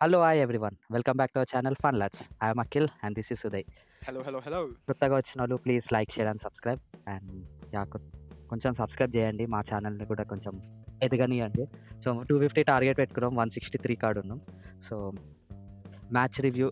Hello, hi everyone. Welcome back to our channel Fun Lads. I am Akhil and this is Uday. Hello కొత్తగా వచ్చిన వాళ్ళు please like share and subscribe and yeah కొంచెం subscribe చేయండి, మా ఛానల్ని కూడా కొంచెం ఎదగనియండి. సో 250 టార్గెట్ పెట్టుకున్నాం, 163 కాడు ఉన్నాం. So match review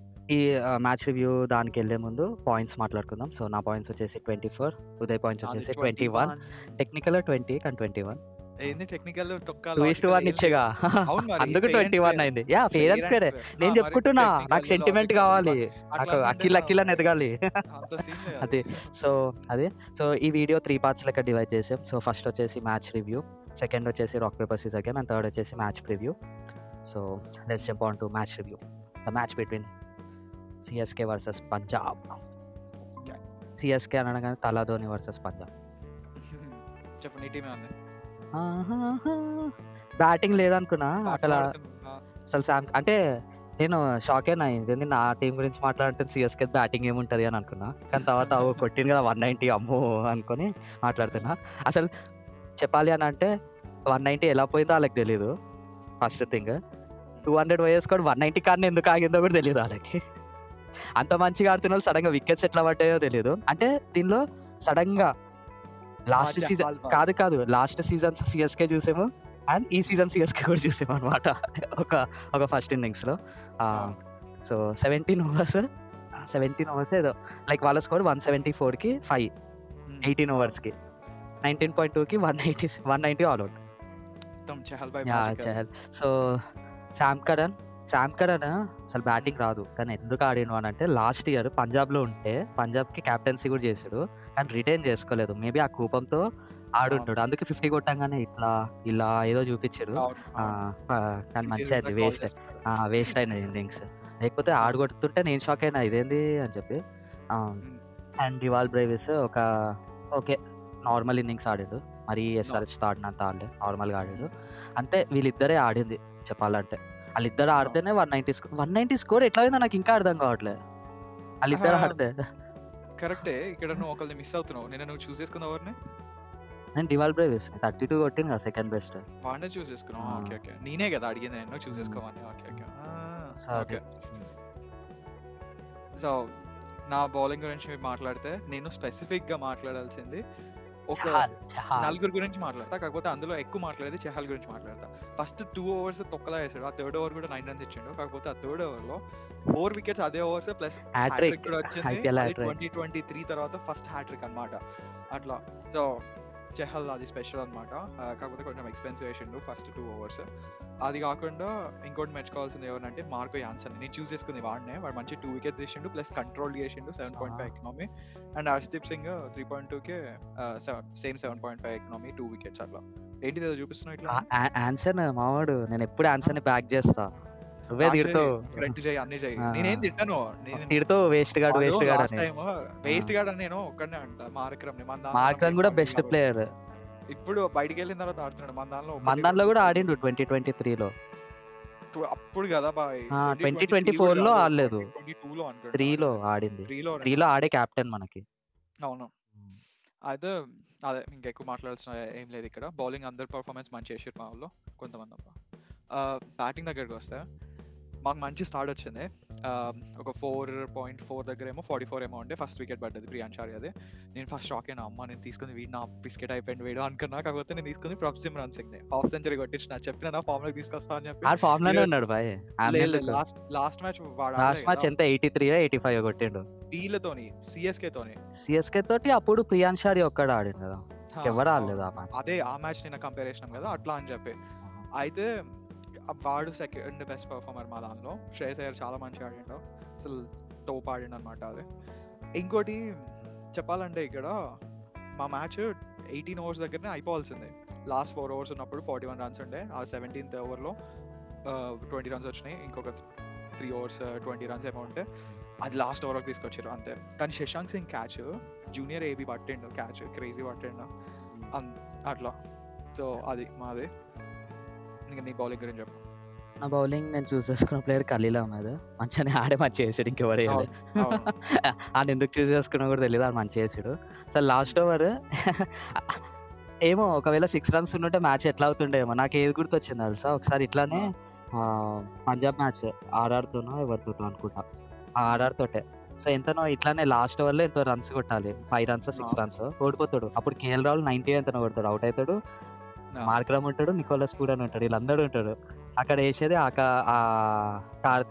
match review దానికి వెళ్ళే ముందు పాయింట్స్ మాట్లాడుకుందాం. సో నా పాయింట్స్ వచ్చేసి 24, ఉదయ్ పాయింట్స్ వచ్చేసి 21, టెక్నికల్ 20 కానీ 21. ఏంది టెక్నికల్ తొక్క 2:1 ఇచ్చేగా అవును మరి అందుకు fair and 21 square. అయింది. Yeah fair and square. నేను మరి చెప్పుకుంటున్నా, technical, నాకు సెంటిమెంట్ logical, కావాలి, అట్లా నాకు అంటే అఖిల్ అని ఎదగాలి. అంత సీన్ లేదు అదే సో అదే సో ఈ వీడియో 3 పార్ట్స్ లెక్క డివైడ్ చేసాం. సో ఫస్ట్ వచ్చేసి మ్యాచ్ రివ్యూ, సెకండ్ వచ్చేసి rock paper scissor game and third వచ్చేసి match preview. So let's jump on to match review. The match between CSK versus Punjab. CSK అనగానే Thala Dhoni versus Punjab. చెప్పు నీ టీమే ఉంది బ్యాటింగ్ లేదనుకున్నా అసలు ఆడుతున్నా. అసలు అంటే నేను షాక్ అయినా, ఇదేంది నా టీం గురించి మాట్లాడుతుంటే సిఎస్కే బ్యాటింగ్ ఏముంటుంది అని అనుకున్నా. కానీ తర్వాత కొట్టింది కదా 190 అమ్మో అనుకొని మాట్లాడుతున్నా. అసలు చెప్పాలి అని అంటే 190 ఎలా పోయిందో వాళ్ళకి తెలీదు. ఫస్ట్ థింగ్ 200 వేసుకోవడం 190 కానీ ఎందుకు ఆగిందో కూడా తెలియదు వాళ్ళకి. అంత మంచిగా ఆడుతున్న వాళ్ళు సడన్గా వికెట్స్ ఎట్లా పడ్డాయో తెలియదు. అంటే దీనిలో సడన్గా లాస్ట్ మజా, సీజన్ హాల్ కాదు లాస్ట్ సీజన్స్ సిఎస్కే చూసాము అండ్ ఈ సీజన్ సిఎస్కే కూడా చూసాము అనమాట ఒక ఫస్ట్ ఇన్నింగ్స్లో. సో 17 ఓవర్స్ ఏదో లైక్ వాళ్ళ స్కోర్ 174కి 5, 18 ఓవర్స్కి 19.2కి 190 ఆల్ అవుట్. మొత్తం Chahal by ya magic. Chahal. So Sam Curran అసలు బ్యాటింగ్ రాదు, కానీ ఎందుకు ఆడిను అని అంటే లాస్ట్ ఇయర్ పంజాబ్లో ఉంటే పంజాబ్కి క్యాప్టెన్సీ కూడా చేశాడు కానీ రిటైన్ చేసుకోలేదు. మేబీ ఆ కూపంతో ఆడుంటాడు, అందుకే 50 కొట్టంగానే ఇలా ఏదో చూపించాడు. అవును, అవును. కానీ మంచి ఇంకేదో అయింది, call వేస్ట్ చేస్తున్నారు. వేస్ట్ అయినది ఇన్నింగ్స్. లేకపోతే ఆడు కొడుతుంటే నేను షాక్ అయినా ఇదేంది అని చెప్పి. And డివాల్ Brevis okay normal innings ఆడాడు, మరి ఎస్ఆర్హెచ్తో ఆడినంత ఆడలే, నార్మల్గా ఆడాడు అంతే. వీళ్ళిద్దరే ఆడింది చెప్పాలంటే. వాళ్ళిద్దరు ఆడితేనే 190 స్కోర్ ఎట్లా అయిందో నాకు ఇంకా అర్థం కావట్లేదు. వాళ్ళిద్దరు ఆడితే కరెక్టే, ఇక్కడ నువ్వు ఒకరిని మిస్ అవుతున్నావు. నువ్వు చూస్ చేసుకున్న ఎవరిని? నేను డివాల్ బ్రేవిస్ 32 కొట్టింది కదా సెకండ్ బెస్ట్. వాడినే చూస్ చేసుకున్నావు. ఓకే ఓకే, నేనే కదా అడిగింది, నేను చూస్ చేసుకోమని. Okay okay okay. సో నా బౌలింగ్ గురించి మాట్లాడితే నేను స్పెసిఫిక్ గా మాట్లాడాల్సింది ఒక నలుగురు గురించి మాట్లాడతా, కాకపోతే అందులో ఎక్కువ మాట్లాడేది చహల్ గురించి మాట్లాడతా. ఫస్ట్ 2 ఓవర్స్ తొక్కలా వేసాడు, ఆ థర్డ్ ఓవర్ కూడా 9 రన్స్ ఇచ్చిండు. కాకపోతే ఆ థర్డ్ ఓవర్ లో 4 వికెట్స్ అదే ఓవర్స్ ప్లస్ హ్యాట్రిక్ కూడా వచ్చింది. IPL అది hat-trick. 2023 తర్వాత ఫస్ట్ హ్యాట్రిక్ అన్నమాట. అట్లా సో చహల్ అది స్పెషల్ అనమాట. కాకపోతే కొంచెం ఎక్స్పెన్సివ్ వేసిండు ఫస్ట్ 2 ఓవర్స్. అది కాకుండా ఇంకోటి మెచ్చుకోవాల్సింది ఎవరంటే మార్కో యాన్సన్. నేను చూస్ చేసుకుంది వాడినే. వాడు మంచి 2 వికెట్స్ తీసిండు ప్లస్ కంట్రోల్ చేసిండు 7.5 ఎకనామీ. అండ్ హర్షదీప్ సింగ్ 3.2కే సేమ్ 7.5 ఎకనామీ 2 వికెట్స్. అట్లా ఏంటిది ఏదో చూపిస్తున్నావు ఇట్లా ఆన్సర్ మావాడు, నేను ఎప్పుడు ఆన్సర్ ని బ్యాక్ చేస్తా. నువ్వే తిడతావు, ఫ్రంట్ చేయి అన్ని చేయి. నేనేం తిట్టాను, తిడతావు వేస్ట్ గాడు లాస్ట్ అని. టైం వేస్ట్ గాడు అని నేను ఒక్కనే అంట. మార్క్రమ్ కూడా బెస్ట్ ప్లేయర్. ఇప్పుడు బయటికి వెళ్ళిన తర్వాత ఆడుతున్నాడు. మన దాంట్లో కూడా ఆడిండు 2023లో. అప్పుడు కదా బాయ్, 2024లో ఆడలేదు, 2022లో అనుకుంటా 3లో ఆడింది. 3లో ఆడే క్యాప్టెన్ మనకి. అవును. అయితే అదే ఇంకెక్కువ మాట్లాడాల్సిన ఏం లేదు ఇక్కడ. బౌలింగ్ అందరు పర్ఫార్మెన్స్ మంచి చేసారు మా వాళ్ళు కొంతమంది. బ్యాటింగ్ దగ్గరికి వస్తే మాకు మంచి స్టార్ట్ వచ్చింది. ఒక 4.4 దగ్గర ఏమో 44 ఏమో ఉండే ఫస్ట్ వికెట్ పడ్డది ప్రియాంష్ ఆర్యది. నేను ఫస్ట్ షాక్ అయినా, అమ్మ నేను తీసుకుని వీడు నా బిస్కెట్ అయిపోయింది వీడు అనుకున్నా. కాకపోతే నేను తీసుకుని ప్రొఫ్సిమ్రాన్ సింగ్ ని హాఫ్ సెంచరీ కొట్టించిన. చెప్పిన నా ఫామ్ లోకి తీసుకొస్తా అని చెప్పి. ఫామ్ లోనే ఉన్నాడు boy. Last match last match ఎంత 83 85 కొట్టిండు వీళ్ళతోని సిఎస్కే తోటి. అప్పుడు ప్రియాంష్ ఆర్య ఒక్కడు ఆడిండు కదా, ఎవరు ఆడలేదు ఆ మ్యాచ్. అదే ఆ మ్యాచ్ నిన్న కంపేర్ చేసినాం కదా అట్లా అని చెప్పి. అయితే వాడు సెకండ్ బెస్ట్ పర్ఫార్మర్ మా దానిలో. శ్రేయస్ అయ్యర్ చాలా మంచిగా ఆడిండు, అసలు తోపు ఆడిండు అనమాట. అది ఇంకోటి చెప్పాలంటే ఇక్కడ మా మ్యాచ్ 18 ఓవర్స్ దగ్గరనే అయిపోవాల్సిందే. లాస్ట్ 4 ఓవర్స్ ఉన్నప్పుడు 41 రన్స్ ఉండే. ఆ 17th ఓవర్లో 20 రన్స్ వచ్చినాయి. ఇంకొక 3 ఓవర్స్ 20 రన్స్ ఏమో ఉంటే అది లాస్ట్ ఓవర్కి తీసుకొచ్చారు అంతే. కానీ Shashank Singh catch junior AB పట్టిండు, క్యాచ్ క్రేజీ పట్టిండు అట్లా. సో అది మాది. ఇంకా నీ బౌలింగ్ గురించి చెప్పు. నా బౌలింగ్ నేను చూస్ చేసుకున్న ప్లేయర్ ఖలీల్ అహ్మద్. మంచిగానే ఆడే మంచి చేసాడు, ఇంకెవరు వేయలేదు. ఆయన ఎందుకు చూస్ చేసుకున్నా కూడా తెలియదు, ఆయన మంచి చేసాడు. అసలు లాస్ట్ ఓవర్ ఏమో ఒకవేళ 6 రన్స్ ఉంటే మ్యాచ్ ఎట్లా అవుతుండేమో. నాకు ఏది గుర్తొచ్చింది తెలుసా, ఒకసారి ఇట్లానే పంజాబ్ మ్యాచ్ ఆర్ఆర్‌తోనో ఎవరితోటో అనుకుంటా. ఆ ఆర్ఆర్ తోటే. సో, ఎంతనో ఇట్లానే లాస్ట్ ఓవర్‌లో ఎంతో రన్స్ కొట్టాలి. 5 రన్సో, 6 రన్సో ఓడిపోతాడు. అప్పుడు కేఎల్ రాహుల్ 90 ఎంతనో కొడతాడు. ఔట్ అయితాడు. మార్క్రమ్ ఉంటాడు. నికోలస్ పూరన్ ఉంటాడు. వీళ్ళందరూ ఉంటారు. అక్కడ ఏసేది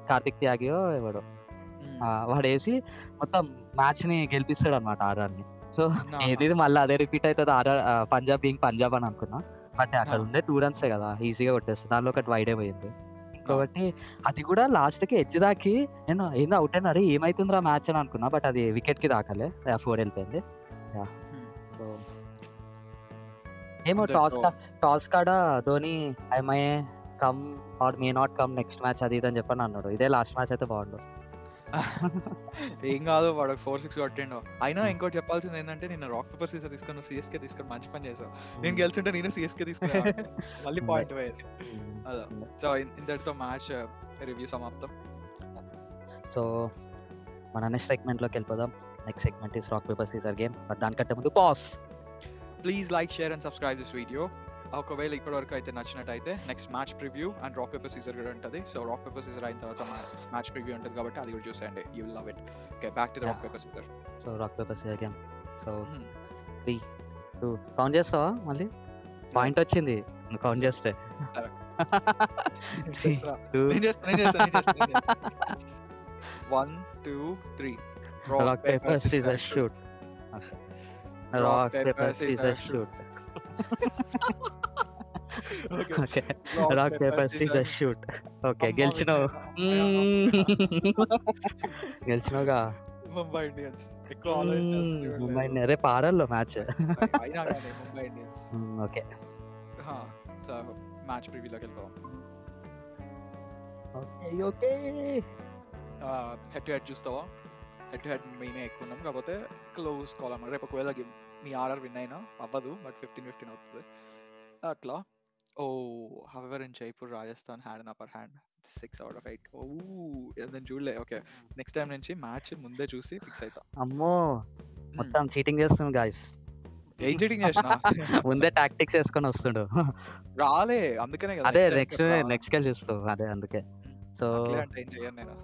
కార్తిక్ త్యాగియో ఎవడో. వాడేసి మొత్తం మ్యాచ్‌ని గెలిపిస్తాడన్నమాట ఆర్ఆర్‌ని. సో, ఇది మళ్ళీ అదే రిపీట్ అయితది పంజాబ్ బీయింగ్ పంజాబ్ అని అనుకున్నా. బట్ అక్కడ ఉండే 2 రన్సే కదా! ఈజీగా కొట్టేస్తారు. దానిలో ఒకటి వైడే పోయింది. ఇంకొకటి అది కూడా లాస్ట్‌కి ఎడ్జ్ దాకి నేను ఏంది ఔట్ అయినా, అరే ఏమైతుందిరా మ్యాచ్ అని అనుకున్నా. బట్ అది వికెట్‌కి తాకలే. 4 వెళ్ళిపోయింది. యాహ్! సో, ఏమో టాస్ కాడ Dhoni I may come or may not come next match అది ఇది అని చెప్పని అన్నాడు. ఇదే లాస్ట్ మ్యాచ్ అయితే బాగుండు. ఏం కాదు, వాడు 4-6 కొట్టిండు. అయినా ఇంకోటి చెప్పాల్సింది ఏంటంటే, నిన్న రాక్ పేపర్ సీజర్ తీసుకొని సిఎస్కే తీసుకొని మంచి పని చేసావు. నేను గెలిచుంటే నేను సిఎస్కే తీసుకున్నా మళ్ళీ పాయింట్ పోయేది. అదా. సో ఇంతటితో మ్యాచ్ రివ్యూ సమాప్తం. సో మన నెక్స్ట్ సెగ్మెంట్లోకి వెళ్ళిపోదాం. Next segment is rock paper scissor game. But దానికంటే ముందు pass. Please like, share and subscribe this video. ఒకవేళ ఇప్పటివరకు అయితే నచ్చినట్టయితే next match preview and rock paper scissor కూడా ఉంటుంది. సో రాక్ పేపర్ సీజర్ అయిన తర్వాత మ్యాచ్ ప్రివ్యూ ఉంటుంది కాబట్టి అది కూడా చూసేయండి. You will love it. Okay, back to the rock paper scissor. So rock paper scissor game. So 3, 2 count చేస్తావా? మళ్ళీ పాయింట్ వచ్చింది నువ్వు కౌంట్ చేస్తే. 1, 2, 3. Rock paper scissor shoot. Rock paper scissor shoot. Okay, rock paper scissor shoot. Okay, గెలిచినావు. గెలిచినావుగా. Mumbai Indians. Mumbai రేపు ఆడాలో match. Mumbai Indians. Okay, so match ప్రివ్యూలోకి వెళ్ళిపోదాం. ఓకే, హెడ్ టు హెడ్ చూస్తావా? హెడ్ టు హెడ్ మేమే ఎక్కువ ఉన్నాం, కాకపోతే క్లోజ్ కాల్ అన్నమాట. రేపు ఒకవేళ మీ ఆర్ఆర్ విన్ అయినా అవ్వదు, బట్ 15-15 అవుతుంది అట్లా. However in Jaipur Rajasthan had an upper hand 6 out of 8. నేను చూడలే. ఓకే, నెక్స్ట్ టైం నుంచి మ్యాచ్ ముందే చూసి ఫిక్స్ అవుతా. అమ్మో, మొత్తం చీటింగ్ చేస్తుంది గాయ్స్. ఏం చీటింగ్ చేసినా? ముందే టాక్టిక్స్ వేసుకొని వస్తుండు. రాలే, అందుకనే కదా. అదే నెక్స్ట్ కెళ్ళి చూస్తావు. అదే అందుకే. సో ఏం చేయను నేను.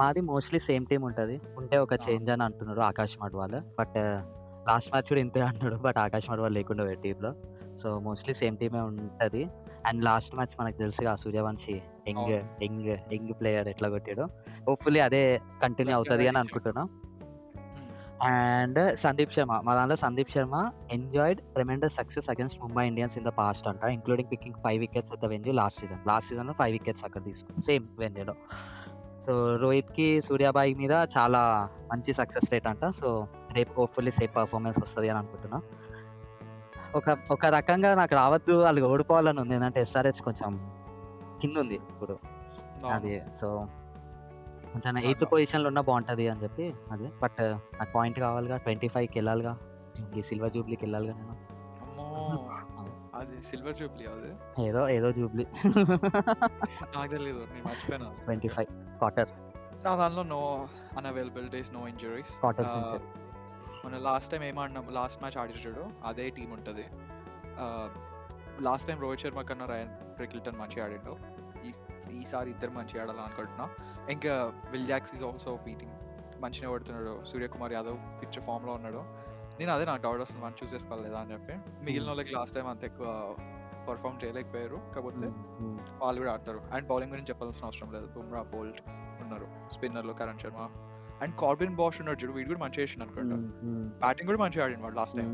మాది మోస్ట్లీ సేమ్ టీమ్ ఉంటుంది. ఉంటే ఒక చేంజ్ అని అంటున్నారు ఆకాష్ మడ్వాల్. బట్ లాస్ట్ మ్యాచ్ కూడా ఇంతే అన్నాడు. బట్ ఆకాష్ మడ్వాల్ లేకుండా టీంలో. సో మోస్ట్లీ సేమ్ టీమే ఉంటుంది. అండ్ లాస్ట్ మ్యాచ్ మనకు తెలుసుగా సూర్యవంశీ యంగ్ ప్లేయర్ ఎట్లా కొట్టాడో. హోప్ఫుల్లీ అదే కంటిన్యూ అవుతుంది అని అనుకుంటున్నాం. అండ్ మా దాంట్లో Sandeep Sharma enjoyed tremendous success against Mumbai Indians in the past అంట, including picking 5 wickets at the venue last సీజన్లో 5 wickets అక్కడ తీసుకుని సేమ్ వెన్యూలో. సో రోహిత్కి సూర్యాబాయి మీద చాలా మంచి సక్సెస్ రేట్ అంట. సో రేపు హోప్ఫుల్లీ సేమ్ పర్ఫార్మెన్స్ వస్తుంది అని అనుకుంటున్నా. ఒక రకంగా నాకు రావద్దు, వాళ్ళు ఓడిపోవాలని ఉంది. ఏంటంటే ఎస్ఆర్హెచ్ కొంచెం కింద ఉంది ఇప్పుడు. అది సో కొంచెం 8th పొజిషన్లో ఉన్నా బాగుంటుంది అని చెప్పి అది. బట్ నాకు పాయింట్ కావాలిగా, 25కి వెళ్ళాలిగా, సిల్వర్ జూబ్లీకి వెళ్ళాలిగా నేను. అది సిల్వర్ జూబ్లీ, అది ఏదో జూబ్లీ నాకు తెలియదు, నేను మర్చిపోయినా. 25 క్వార్టర్. నా దానిలో no unavailabilities, no injuries. Quarter century. మన లాస్ట్ టైం ఏమన్నా లాస్ట్ మ్యాచ్ ఆడిచాడు అదే టీం ఉంటుంది. లాస్ట్ టైం రోహిత్ శర్మ కన్నా రయాన్ రికిల్టన్ మంచిగా ఆడిండు. ఈసారి ఇద్దరు మంచిగా ఆడాలని అనుకుంటున్నా. ఇంకా Will Jacks is also beating, మంచిగా కొడుతున్నాడు. సూర్యకుమార్ యాదవ్ పిచ్ ఫామ్లో ఉన్నాడు. నేను అదే నాకు డౌట్ వస్తుంది, మనం చూస్ చేసుకోలేదా అని చెప్పి. మిగిలిన వాళ్ళకి లాస్ట్ టైం అంత ఎక్కువ పర్ఫామ్ చేయలేకపోయారు, కాకపోతే వాళ్ళు కూడా ఆడతారు. అండ్ బౌలింగ్ గురించి చెప్పాల్సిన అవసరం లేదు. బుమ్రా, బోల్ట్ ఉన్నారు, స్పిన్నర్లు Karan Sharma and Corbin Bosch ఉన్నాడు చూడు, వీడు కూడా మంచిగా చేసిండు అనుకుంటా. బ్యాటింగ్ కూడా మంచిగా ఆడిండు వాడు లాస్ట్ టైం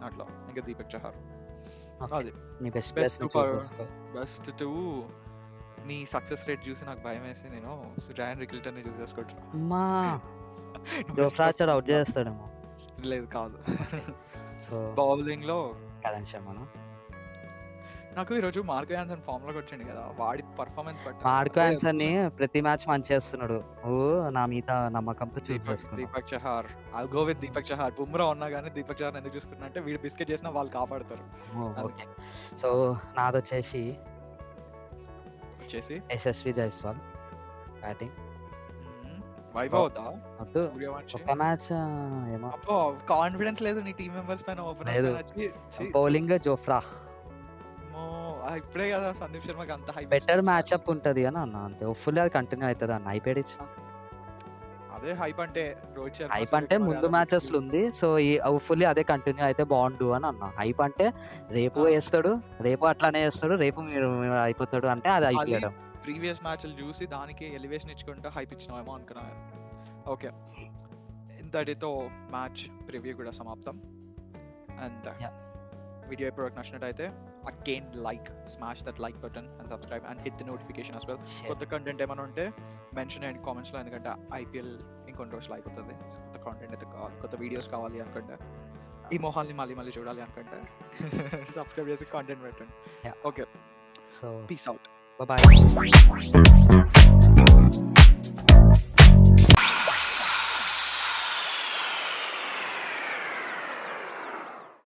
అట్లా. ఇంకా దీపక్ చహార్. అది బెస్ట్ టూ. నీ సక్సెస్ రేట్ చూసి నాకు భయం వేసి నేను రయాన్ రికిల్టన్ ని చూస్ చేసుకుంటున్నా. అవుట్ చేస్తాడేమో. లేదు, కాదు. సో బౌలింగ్ లో కరణ్ శర్మ. నాకు ఈరోజు మార్కో యాన్సన్ ఫామ్ లోకి వచ్చింది కదా, వాడి పర్ఫార్మెన్స్ బట్టి మార్కో యాన్సన్ ని ప్రతి మ్యాచ్ మంచి చేస్తున్నాడు. నా మీద నమ్మకంతో చూస్ చేసుకున్నా. Deepak Chahar, I go with Deepak Chahar. Bumrah ఉన్నా కానీ దీపక్ చహార్ ఎందుకు చూసుకున్నా అంటే వీడు బిస్కెట్ చేసినా వాళ్ళు కాపాడతారు. ఓకే, సో నాదొచ్చేసి యశస్వి జైస్వాల్ బ్యాటింగ్. వైభవ్ ఒక మ్యాచ్ ఏమో కాన్ఫిడెన్స్ లేదు నీ టీం మెంబర్స్ పైన. Bowling Jofra. ఇప్పుడే కదా సందీప్ శర్మకి అంత హైప్ బెటర్ మ్యాచ్అప్ ఉంటది అని అన్న అంతే. హోప్‌ఫుల్లీ అది కంటిన్యూ అయితది అన్న. హైప్ ఏడిచ్చినా. అదే హైప్ అంటే రోహిత్ శర్మ హైప్ అంటే సూర్యకుమార్ ముందు యాదవ్ మ్యాచెస్‌లో ఉంది. సో, ఈ హోప్‌ఫుల్లీ అదే కంటిన్యూ అయితే బావుండు అని అన్నా. హైప్ అంటే రేపు ఏస్తాడు, రేపు అట్లానే ఏస్తాడు, రేపు మీరు అయిపోతాడు అంటే అది అది అయిపియడం. ప్రీవియస్ మ్యాచ్లు చూసి దానికి ఎలివేషన్ ఇచ్చుకుంటూ హైప్ ఇచ్చినామేమో అనుకున్నా. ఓకే, ఇంతటితో మ్యాచ్ ప్రివ్యూ కూడా సమాప్తం. And yeah! వీడియో ఇప్పుడు నచ్చినట్టయితే again smash that like button and subscribe and hit the notification as well. Share. కొత్త కంటెంట్ ఏమైనా ఉంటే మెన్షన్ చేయండి కామెంట్స్లో, ఎందుకంటే ఐపీఎల్ ఇంకొన్ని రోజులు అయిపోతుంది. కొత్త కంటెంట్ అయితే కావాలి, కొత్త వీడియోస్ కావాలి అనుకుంటే, ఈ మొహాల్ని మళ్ళీ చూడాలి అనుకుంటే సబ్స్క్రైబ్ చేసి కంటెంట్ పెట్టండి. Yeah! Okay, so, peace out. Bye.